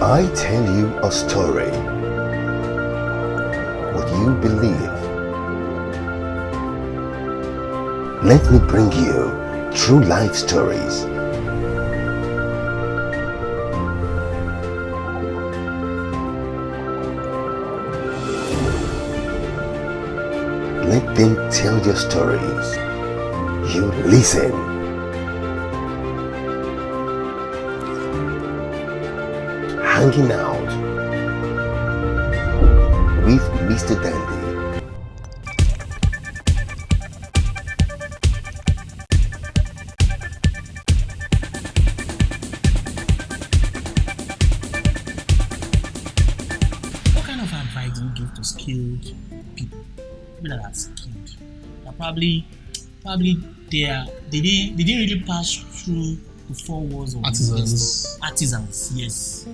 I tell you a story. What you believe. Let me bring you true life stories. Let them tell your stories. You listen. Hanging out with Mr. Dandy. What kind of advice do you give to skilled people that are skilled? That probably they didn't really pass through the four walls of Artisans. Artisans, yes.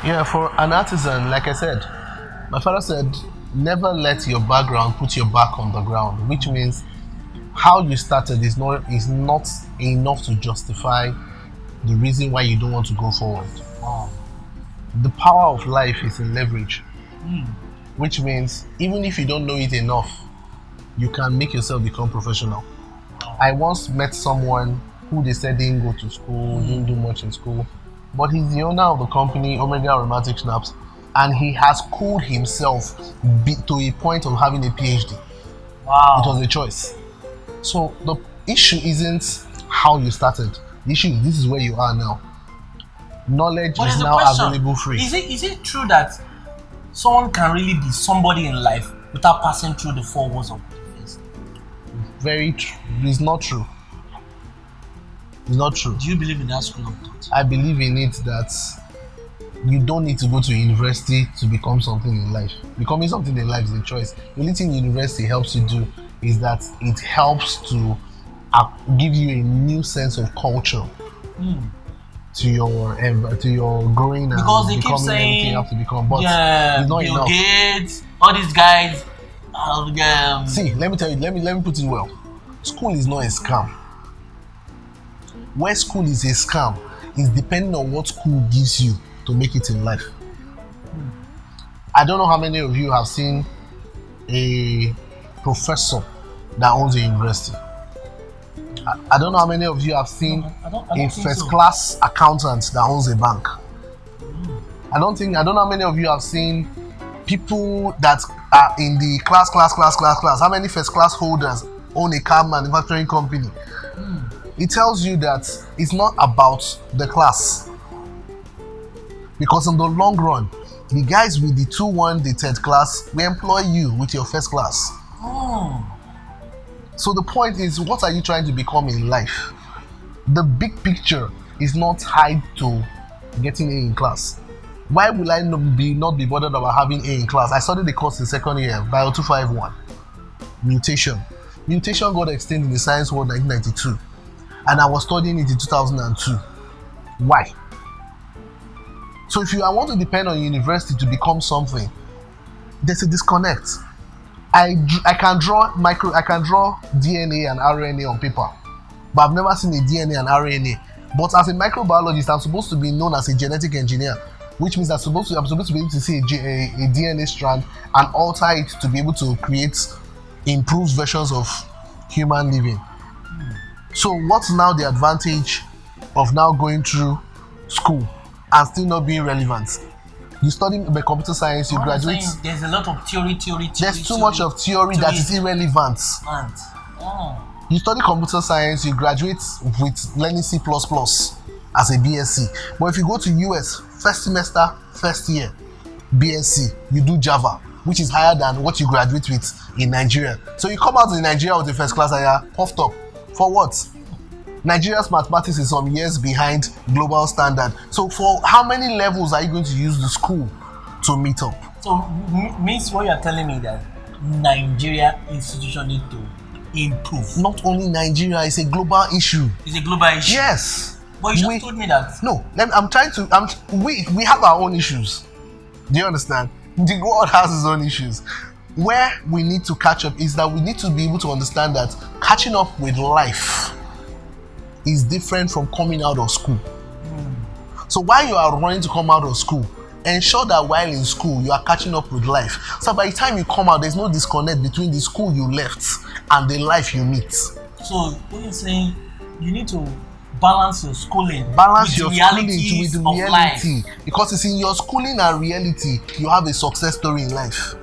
Yeah, for an artisan, like I said, my father said, never let your background put your back on the ground, which means how you started is not enough to justify the reason why you don't want to go forward. Wow. The power of life is in leverage, which means even if you don't know it enough, you can make yourself become professional. I once met someone who they said didn't go to school, didn't do much in school, but he's the owner of the company Omega Aromatic Schnapps, and he has schooled himself to a point of having a PhD. Wow. It was a choice. So the issue isn't how you started. The issue is this is where you are now. Knowledge is now available free. Is it true that someone can really be somebody in life without passing through the four walls of defense? Very true. It's not true. It's not true. Do you believe in that school of thought? I believe in it that you don't need to go to university to become something in life. Becoming something in life is a choice. The only thing university helps you do is that it helps to give you a new sense of culture to your growing and because they keep becoming saying everything you have to become. But it's not Bill enough. Gates, all these guys. See, let me tell you. Let me put it well. School is not a scam. Where school is a scam is depending on what school gives you to make it in life. I don't know how many of you have seen a professor that owns a university. I don't know how many of you have seen a first-class accountant that owns a bank. I don't know how many of you have seen people that are in the class. How many first-class holders own a car manufacturing company? It tells you that it's not about the class. Because in the long run, the guys with the 2-1, the third class, will employ you with your first class. So the point is, what are you trying to become in life? The big picture is not tied to getting A in class. Why will I not be bothered about having A in class? I studied the course in second year, Bio 251, mutation. Mutation got extended in the science world in 1992, and I was studying it in 2002. Why? So if you want to depend on university to become something, there's a disconnect. I can draw DNA and RNA on paper, but I've never seen a DNA and RNA. But as a microbiologist, I'm supposed to be known as a genetic engineer, which means I'm supposed to be able to see a DNA strand and alter it to be able to create improved versions of human living. So what's now the advantage of now going through school and still not being relevant? You study computer science, you graduate. There's a lot of theory. There's too much of theory that is irrelevant. You study computer science, you graduate with learning C++ as a BSc. But if you go to US, first semester, first year, BSc, you do Java, which is higher than what you graduate with in Nigeria. So you come out in Nigeria with the first class and you're puffed up. For what? Nigeria's mathematics is some years behind global standard. So for how many levels are you going to use the school to meet up? So means what you're telling me that Nigeria institution need to improve. Not only Nigeria, it's a global issue. It's a global issue. Yes. But you just told me that. No, we have our own issues. Do you understand? The world has its own issues. Where we need to catch up is that we need to be able to understand that catching up with life is different from coming out of school. So while you are running to come out of school, ensure that while in school you are catching up with life. So by the time you come out, there's no disconnect between the school you left and the life you meet. So what you're saying, you need to balance your schooling. Balance your schooling with life. reality, because it's in your schooling and reality you have a success story in life.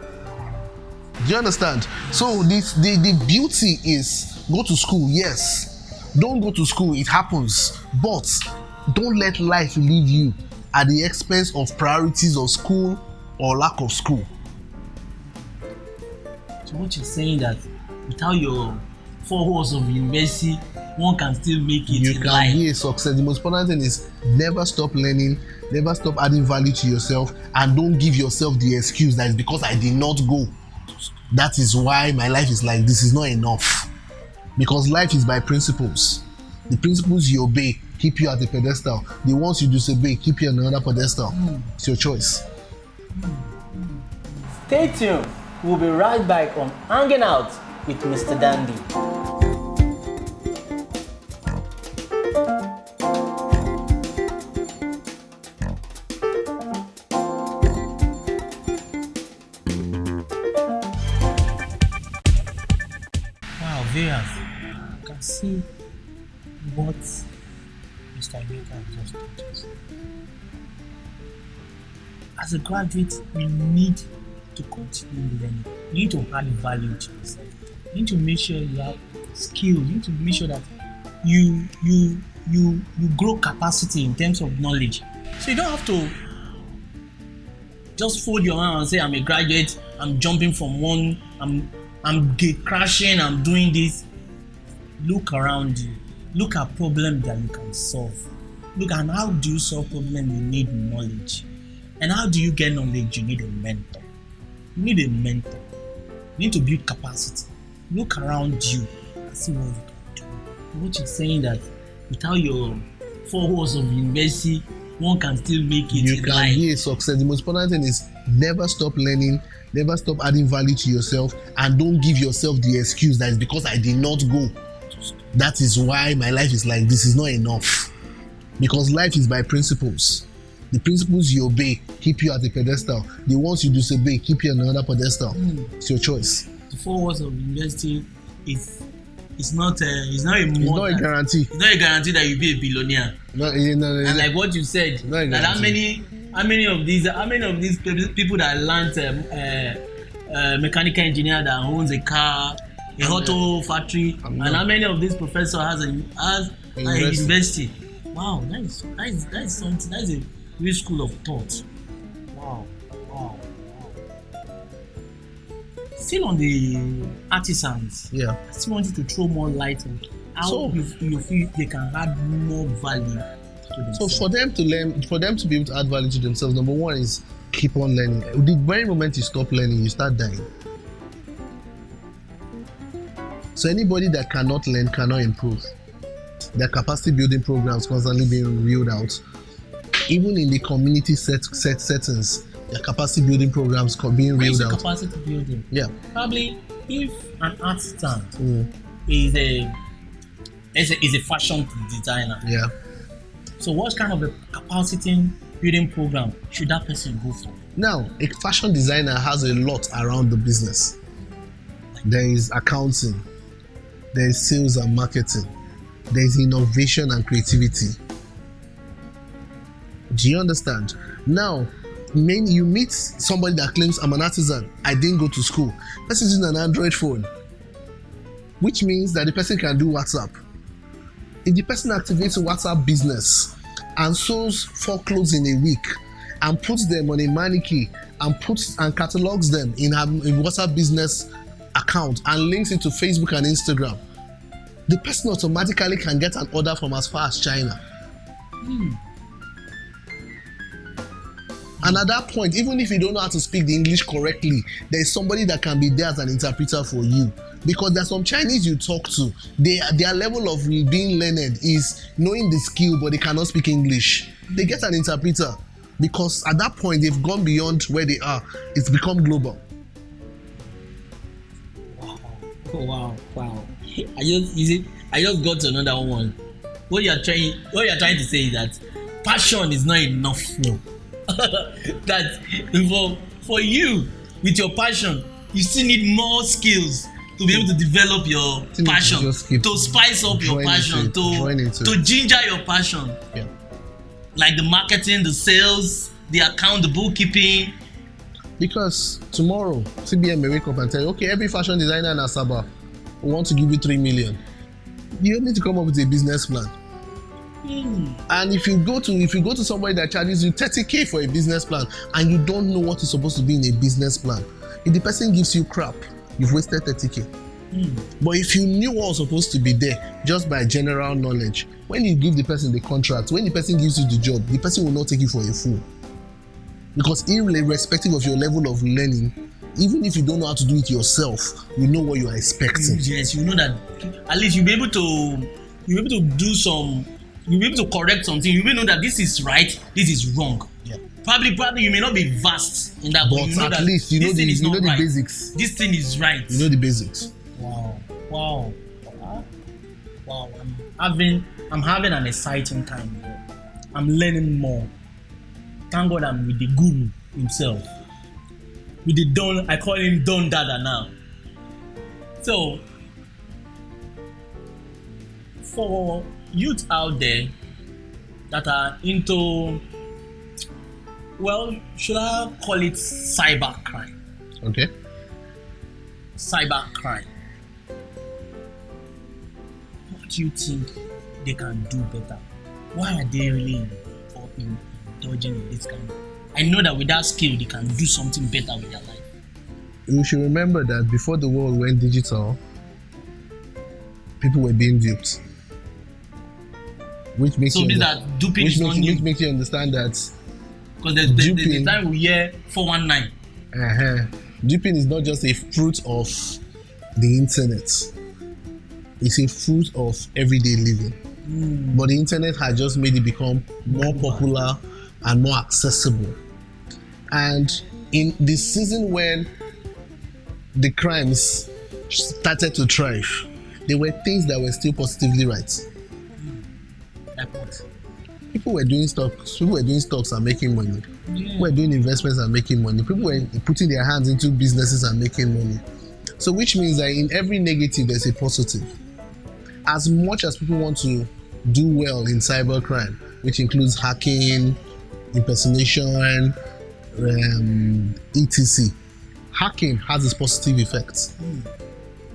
Do you understand? So the beauty is, go to school, yes. Don't go to school, it happens. But don't let life leave you at the expense of priorities of school or lack of school. So what you're saying, that without your 4 walls of university, one can still make it You in can life. be a success. The most important thing is never stop learning, never stop adding value to yourself, and don't give yourself the excuse that is because I did not go, that is why my life is like this. Is not enough. Because life is by principles. The principles you obey keep you at a pedestal. The ones you disobey keep you on another pedestal. It's your choice. Stay tuned. We'll be right back on Hanging Out with Mr. Dandy. Wow, viewers, you can see what Mr. Emeka has just taught us. As a graduate, you need to continue learning. You need to add value to yourself. You need to make sure you have skills. You need to make sure that you grow capacity in terms of knowledge. So you don't have to just fold your hand and say, I'm a graduate, I'm jumping from one, I'm gate crashing, I'm doing this. Look around you. Look at problems that you can solve. Look at how do you solve problems. You need knowledge. And how do you get knowledge? You need a mentor. You need a mentor. You need to build capacity. Look around you and see what you can do. What you're saying, that without your 4 walls of university, one can still make it You in can life. be a success. The most important thing is never stop learning, never stop adding value to yourself, and don't give yourself the excuse that is because I did not go, that is why my life is like this. Is not enough. Because life is by principles. The principles you obey keep you at a pedestal. The ones you disobey keep you on another pedestal. It's your choice. The 4 walls of university is not a It's not a guarantee. It's not a guarantee that you'll be a billionaire. No, And like what you said, Not a that how guarantee. many of these people that learned mechanical engineer that owns a car, a auto factory, and how many of these professors has a university? Wow, that is something. That is a real school of thought. Wow. Still on the artisans, Yeah. I still wanted to throw more light on how So- you feel they can add more value to So themselves. for them to learn, for them to be able to add value to themselves, number one is keep on learning. The very moment you stop learning, you start dying. So anybody that cannot learn cannot improve. Their capacity building programs constantly being reeled out. Even in the community settings, their capacity building programs being What is reeled out. capacity building? Yeah. Probably if an artisan is a fashion designer. Yeah. So what kind of a capacity building program should that person go for? Now, a fashion designer has a lot around the business. There is accounting, there is sales and marketing, there is innovation and creativity. Do you understand? Now, when you meet somebody that claims I'm an artisan, I didn't go to school. Person is using an Android phone, which means that the person can do WhatsApp. If the person activates a WhatsApp business and sews 4 clothes in a week and puts them on a mannequin and catalogs them in a WhatsApp business account and links it to Facebook and Instagram, the person automatically can get an order from as far as China. And at that point, even if you don't know how to speak the English correctly, there is somebody that can be there as an interpreter for you. Because there's some Chinese you talk to, their level of being learned is knowing the skill, but they cannot speak English. They get an interpreter because at that point they've gone beyond where they are. It's become global. Wow. I just got to another one. What you're trying to say is that passion is not enough. No. That for you, with your passion, you still need more skills to be able to develop your passion, to spice up your passion, to ginger your passion. Yeah. Like the marketing, the sales, the account, the bookkeeping. Because tomorrow, CBM may wake up and tell you, okay, every fashion designer in Asaba, we want to give you 3 million. You need to come up with a business plan. And if you go to somebody that charges you 30k for a business plan and you don't know what is supposed to be in a business plan, if the person gives you crap, you've wasted 30k. But if you knew what was supposed to be there just by general knowledge, when you give the person the contract, when the person gives you the job, the person will not take you for a fool. Because irrespective of your level of learning, even if you don't know how to do it yourself, you know what you are expecting. Yes, you know that at least you'll be able to do some, you'll be able to correct something. You will know that this is right, this is wrong. Yeah. Probably you may not be vast in that, but you know at that least you know the basics. This thing is right. You know the basics. Wow. I'm having an exciting time here. I'm learning more. Thank God I'm with the guru himself. With the Don, I call him Don Dada now. So, for youth out there that are into, well, should I call it cyber crime? Okay. Cyber crime. What do you think they can do better? Why are they really indulging in this kind of? I know that with that skill, they can do something better with their life. You should remember that before the world went digital, people were being duped. Which makes you makes you understand that because there's the time we hear 419. Duping is not just a fruit of the internet. It's a fruit of everyday living. But the internet has just made it become more popular and more accessible. And in the season when the crimes started to thrive, there were things that were still positively right. People were doing stocks and making money. People were doing investments and making money. People were putting their hands into businesses and making money. So which means that in every negative there's a positive. As much as people want to do well in cybercrime, which includes hacking, impersonation, etc. Hacking has its positive effects.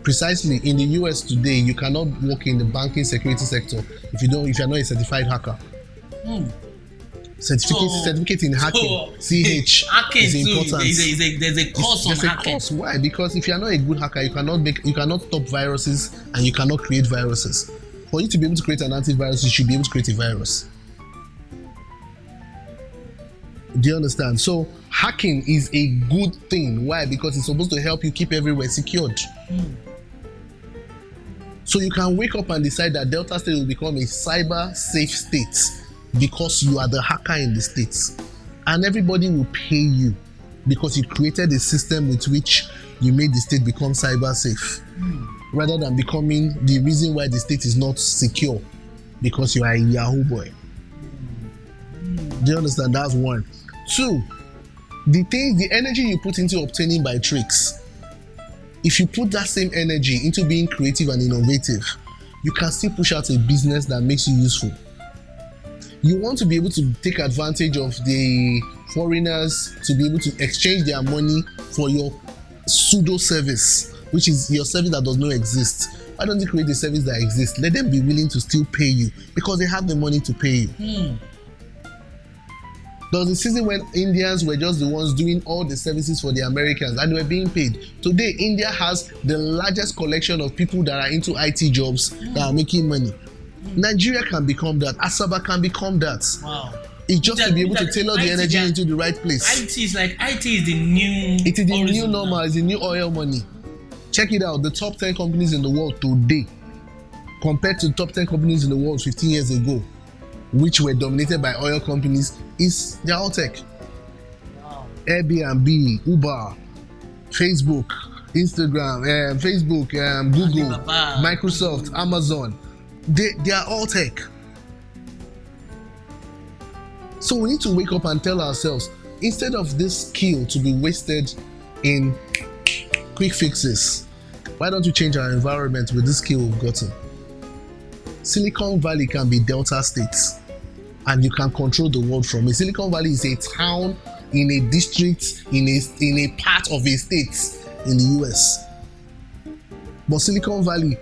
Precisely in the US today, you cannot work in the banking security sector if you're not a certified hacker. Certificate in hacking, CH, hacking is too, important. There's a course on hacking. Course. Why? Because if you're not a good hacker, you cannot stop viruses and you cannot create viruses. For you to be able to create an antivirus, you should be able to create a virus. Do you understand? So hacking is a good thing. Why? Because it's supposed to help you keep everywhere secured. So you can wake up and decide that Delta State will become a cyber safe state because you are the hacker in the states, and everybody will pay you because you created a system with which you made the state become cyber safe, rather than becoming the reason why the state is not secure because you are a Yahoo boy. Do you understand? That's one. Two, the energy you put into obtaining by tricks, if you put that same energy into being creative and innovative, you can still push out a business that makes you useful. You want to be able to take advantage of the foreigners to be able to exchange their money for your pseudo service, which is your service that does not exist. Why don't you create a service that exists? Let them be willing to still pay you because they have the money to pay you. There was a season when Indians were just the ones doing all the services for the Americans and they were being paid. Today, India has the largest collection of people that are into IT jobs that are making money. Nigeria can become that. Asaba can become that. Wow. It's just to be able to tailor the energy into the right place. IT is the new. It is the new normal. It's the new oil money. Check it out. The top 10 companies in the world today, compared to the top 10 companies in the world 15 years ago, which were dominated by oil companies, they're all tech. Wow. Airbnb, Uber, Facebook, Instagram, Google, Alibaba, Microsoft, Amazon. They are all tech. So we need to wake up and tell ourselves, instead of this skill to be wasted in quick fixes, why don't we change our environment with this skill we've gotten? Silicon Valley can be Delta states, and you can control the world from it. Silicon Valley is a town in a district in a part of a state in the US. But Silicon Valley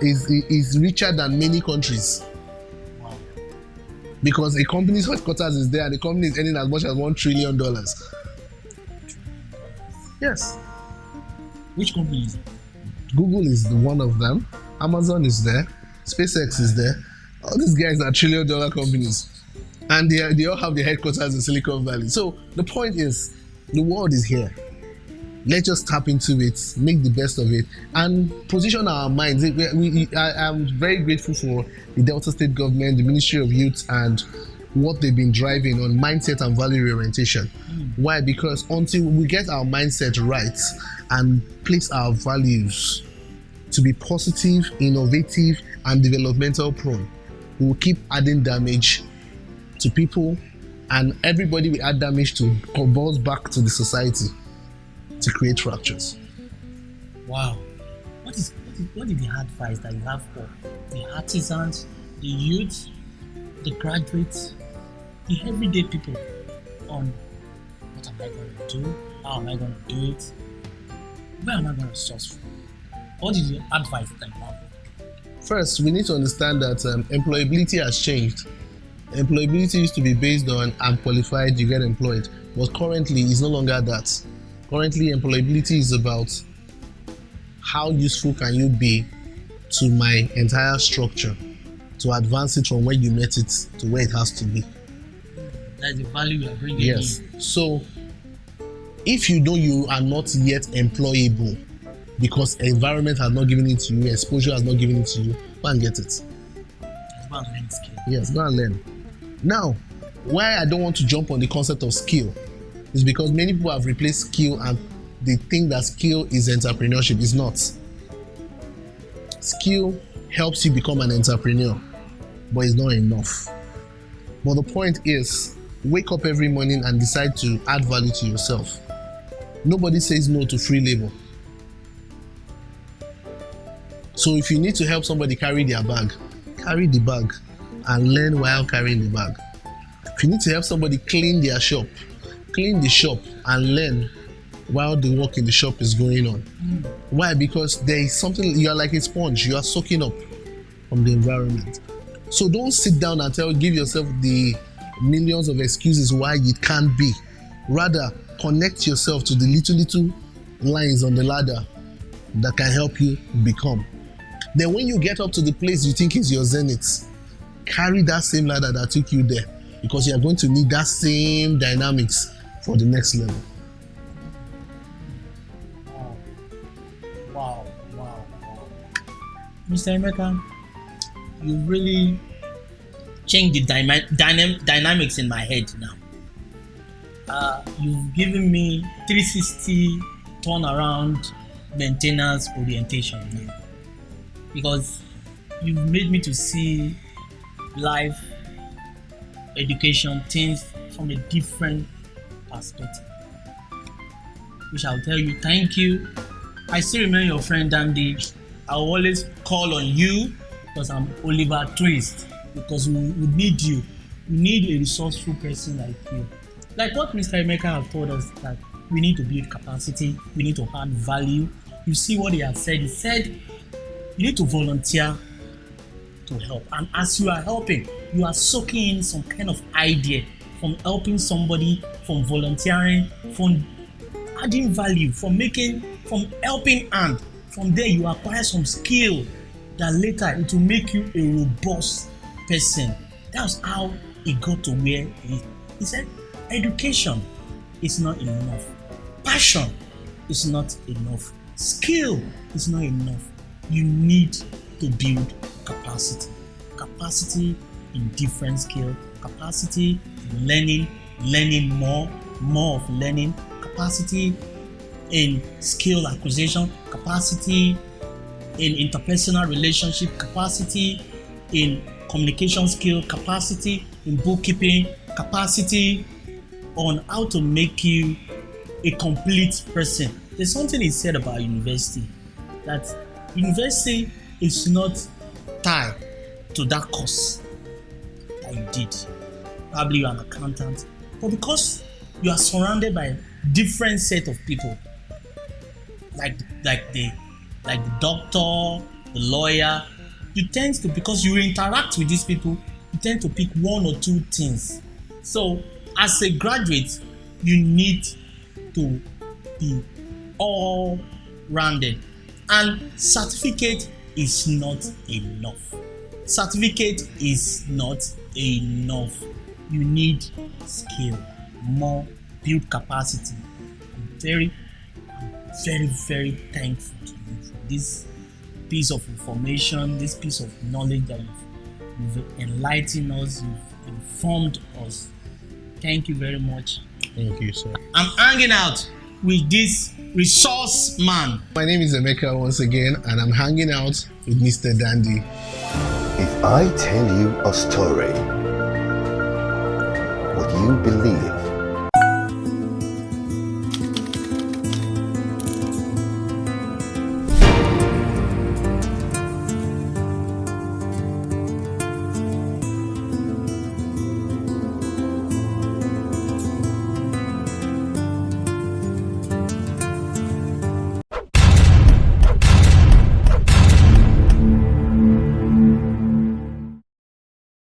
is richer than many countries. Wow. Because a company's headquarters is there and the company is earning as much as $1 trillion. Yes. Which company is it? Google is one of them. Amazon is there. SpaceX is there. All these guys are $1 trillion companies. And they all have their headquarters in Silicon Valley. So the point is, the world is here. Let's just tap into it, make the best of it, and position our minds. I'm very grateful for the Delta State government, the Ministry of Youth, and what they've been driving on mindset and value orientation. Why? Because until we get our mindset right and place our values to be positive, innovative, and developmental prone, we will keep adding damage to people, and everybody we add damage to bounce back to the society to create fractures. Wow. What is the advice that you have for the artisans, the youth, the graduates, the everyday people on what am I going to do? How am I going to do it? Where am I going to source from? What is the advice that you have? First, we need to understand that employability has changed. Employability used to be based on I'm qualified, you get employed. But currently, it's no longer that. Currently, employability is about how useful can you be to my entire structure to advance it from where you met it to where it has to be. That's the value you are bringing Yes. in. So, if you know you are not yet employable because environment has not given it to you, exposure has not given it to you, go and get it. It's about learning skill. Yes, go and learn. Now, why I don't want to jump on the concept of skill is because many people have replaced skill and they think that skill is entrepreneurship. It's not. Skill helps you become an entrepreneur, but it's not enough. But the point is, wake up every morning and decide to add value to yourself. Nobody says no to free labor. So if you need to help somebody carry their bag, carry the bag and learn while carrying the bag. If you need to help somebody clean their shop, clean the shop and learn while the work in the shop is going on. Why? Because there is something, you are like a sponge, you are soaking up from the environment. So don't sit down and give yourself the millions of excuses why it can't be. Rather, connect yourself to the little lines on the ladder that can help you become. Then when you get up to the place you think is your zenith, carry that same ladder that took you there, because you are going to need that same dynamics for the next level. Wow. Mr. Emeka, you really changed the dynamics in my head now. You've given me 360 turnaround maintenance orientation now, because you've made me to see life, education, things from a different perspective, which I'll tell you thank you. I still remember your friend Dandy. I always call on you because I'm Oliver Twist, because we need you. We need a resourceful person like you. Like what Mr. Emeka has told us, that we need to build capacity, we need to add value. You see what he has said. He said you need to volunteer to help. And as you are helping, you are soaking in some kind of idea from helping somebody, from volunteering, from adding value, from helping hand. From there, you acquire some skill that later it will make you a robust person. That's how he got to where he is. He said, education is not enough. Passion is not enough. Skill is not enough. You need to build capacity. Capacity in different skill. Capacity in learning more of learning. Capacity in skill acquisition. Capacity in interpersonal relationship. Capacity in communication skill. Capacity in bookkeeping. capacity on how to make you a complete person. There's something he said about university, that university is not tied to that course that you did. Probably you're an accountant, but because you are surrounded by different set of people, like the doctor, the lawyer, you tend to, because you interact with these people, you tend to pick one or two things. So as a graduate, you need to be all rounded, and certificate is not enough. Certificate is not enough. You need skill, more, build capacity. I'm very thankful to you for this piece of information, this piece of knowledge that you've enlightened us, you've informed us. Thank you very much. Thank you, sir. I'm hanging out with this resource man. My name is Emeka once again, and I'm hanging out with Mr. Dandy. If I tell you a story, would you believe